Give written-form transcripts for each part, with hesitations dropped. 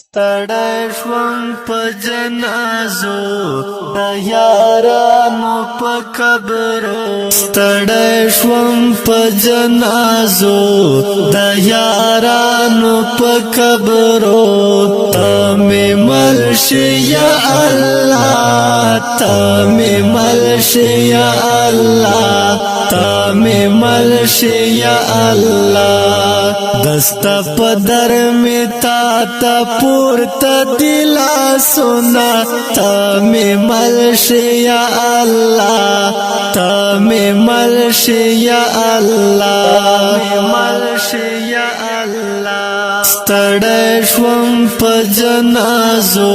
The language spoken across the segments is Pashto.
ستړی شوم په جنازو د یارانو په قبرو ستړی شوم په جنازو د یارانو په قبرو ته مې مل شي یا الله ته مې مل شي یا الله ته مې مل شي یا الله دستا په در مې تا ته پورته دلا سنا ته مې مل شي یا الله ته مې مل شي یا الله مل شي یا الله ستړی شوم په جنازو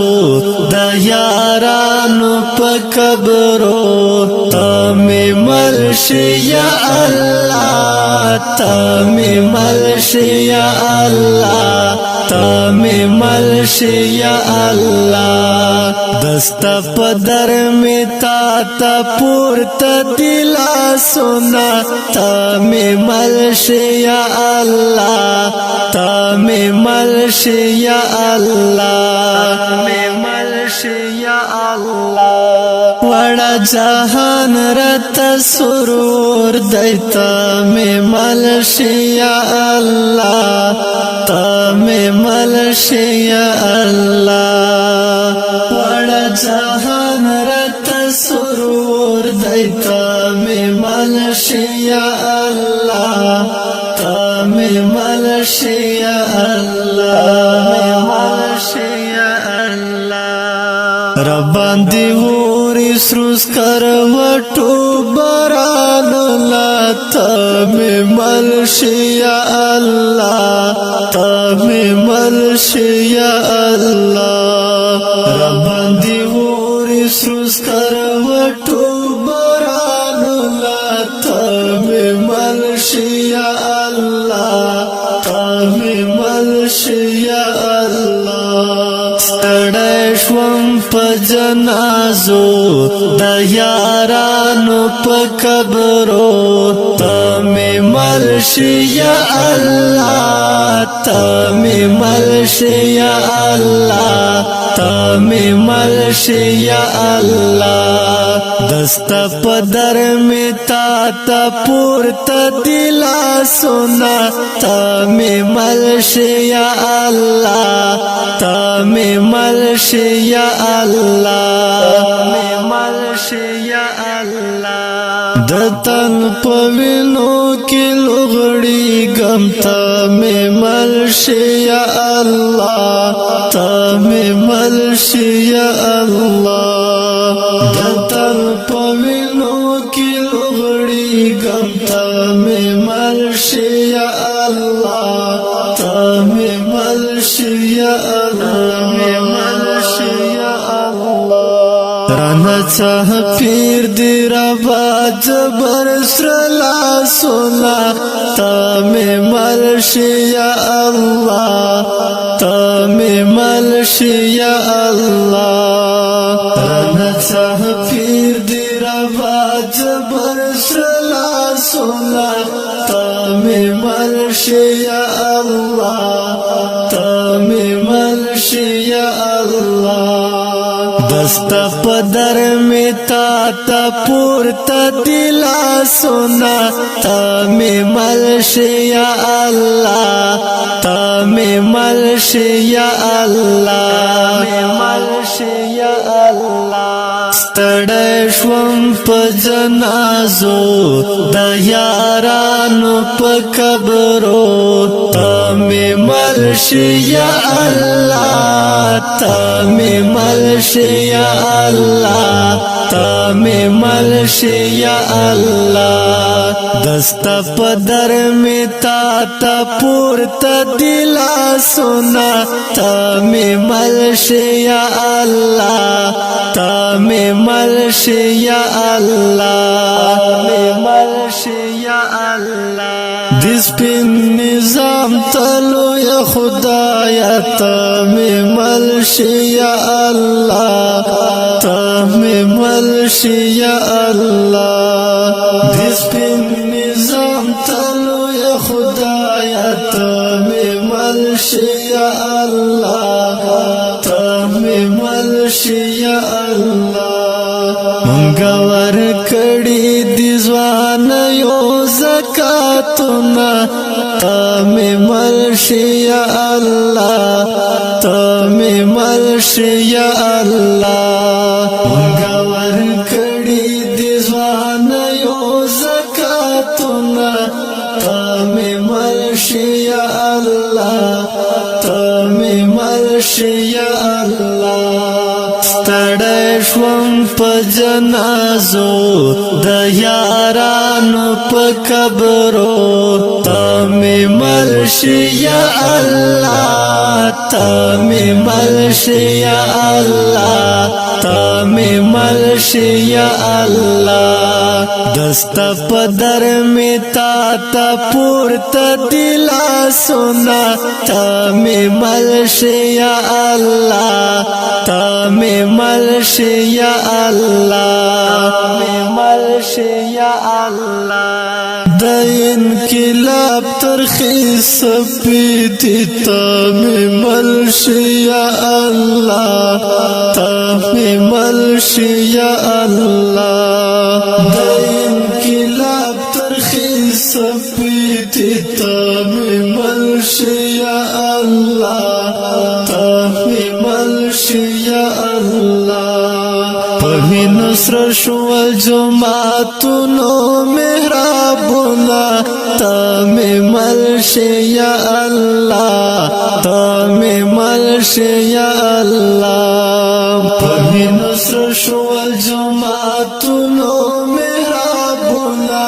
د یارانو په قبرو ته مې مل شي یا الله ته مې مل شي یا الله ته مې مل شي یا الله دستا په در مې تا ته پورته دلا سنا ته مې مل شي یا الله ته مې مل شي یا الله مې مل شي یا الله وړا جهان رت سرور دیتا مې مل شي یا الله ته مې مل شي یا الله وړا جهان رت سرور دیتا مې مل شي یا الله ته مې مل شي یا الله مل شي یا الله ربان دی وری سروس کروټو باران لا ته مې مل شي یا الله ته مې مل شي یا الله ربان دی وری سروس کروټو باران لا ته مې مل شي یا الله ته مې مل شي یا الله ستړی شوم په جنازو د یارانو په قبرو ته مې مل شي یا الله ته مې مل شي یا الله ته مې مل شي یا الله دستا په در مې تا ته پورته دلا سنا ته مې مل شي یا الله ته مې مل شي یا الله مې مل شي یا الله د تن په وینو کې لغړي غم ته مې مل شي یا الله ته مې مل شي یا الله د تن په وینو کې لغړي غم ته مې مل شي یا الله ته مې مل شي یا الله مې مل شي یا الله رانا چاه پیر دی ربا جبر سرلا سونا تا میں مل شي یا الله تا میں مل شي یا الله رانا چاه پیر دی ربا جبر سرلا سونا تا میں مل شي یا الله تا میں مل شي یا الله دستا په در مې تا ته پورته دلا سنا ته مې مل شي یا الله ته مې مل شي یا الله مې مل شي یا الله ستړی شوم په جنازو د یارانو په قبرو ته مې مل شي یا الله ته مې مل شي یا الله ته مې مل شي یا الله دستا په در مې تا ته پورته دلا سنا ته مې مل شي یا الله ته مې مل شي یا الله مې مل شي یا الله دس پن نظام تلو یا خدایا ته مې مل شي یا الله ته مې مل شي یا الله دس پن نظام تلو یا خدایا ته مې مل شي یا الله زکاتنا تمی ملشی یا اللہ تمی ملشی یا اللہ منگا ورکڑی دی زوانیو زکاتنا تمی ملشی یا اللہ تمی ملشی یا اللہ ستړی شوم په جنازو د یارانو په قبرو تمی ملشی یا اللہ تمی ملشی یا اللہ تمی ملشی یا اللہ دستا پدر میں تا پورتا دلا سنا تمی ملشی یا اللہ تمی ملشی یا اللہ تمی ملشی یا اللہ د انقلاب ترخی سپیتی تمی ملشی یا اللہ تمی ملشی یا اللہ د انقلاب ترخی سپیتی تمی ملشی یا اللہ تمی ملشی یا اللہ پوین سر شوال جماعتونو محرابونا تمی ملشی یا اللہ تمی ملشی یا اللہ پوین سر شوال جماعتونو محرابونا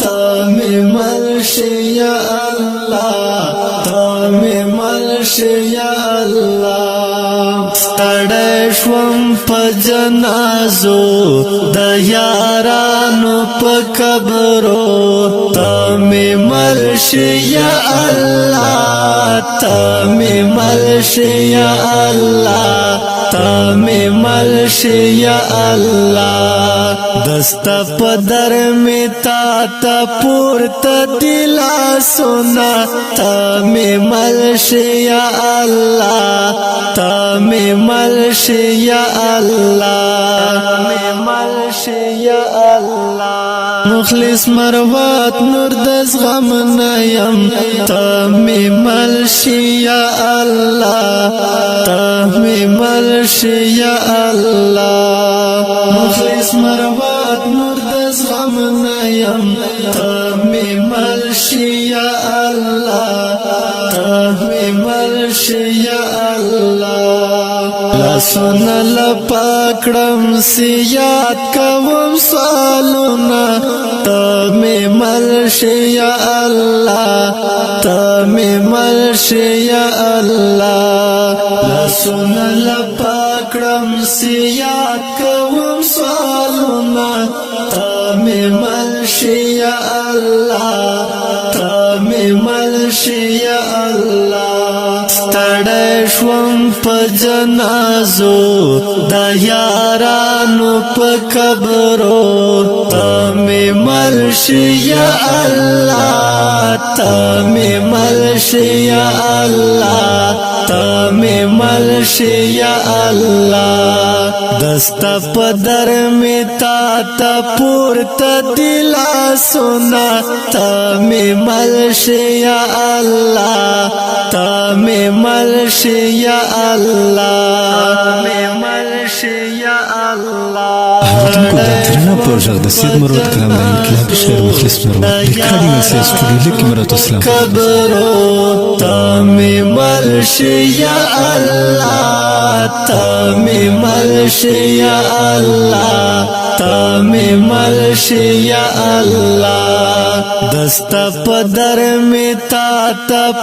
تمی ملشی یا اللہ تمی ملشی یا اللہ ستړی شوم په جنازو د یارانو په قبرو تمی ملشی یا اللہ تمی ملشی یا اللہ تمی ملشی یا اللہ دستا پدر میں تا پورتا دلا سنا تمی ملشی یا اللہ تمی ملشی یا اللہ تمی ملشی یا اللہ مخلص مروات نور دز غم نیم تمی ملشی یا اللہ تمی ملشی یا اللہ مخلص مروات نور دز غم نیم تمی ملشی یا اللہ تمی ملشی یا اللہ لاسونا لپاکڑم سیاد کوم سوالونا تمی ملشی یا اللہ تمی ملشی یا اللہ لاسونا لپاکڑم سیاد کوم سوالونا تمی ملشی یا اللہ تمی ملشی یا اللہ ستړی شوم په جنازو د یارانو په قبرو تمی ملشی یا اللہ تمی ملشی یا اللہ تمی ملشی یا اللہ دستا پدر میں تا پورتا دلا سنا تمی ملشی یا اللہ تمی ملشی یا اللہ تمی ملشی یا اللہ اوریدونکو دا ترانه په غږ د سید مراد کلام د انقلابي شاعر مخلص مراد ریکارډینګ اساس سټوډیو لیکي مراد اسلام تمی ملشی یا اللہ تمی ملشی یا اللہ تمی ملشی یا اللہ دستا پدر میں تا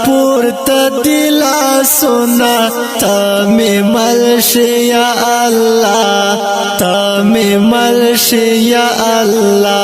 پورتا دلا سنا تمی ملشی یا اللہ تمی ملشی یا اللہ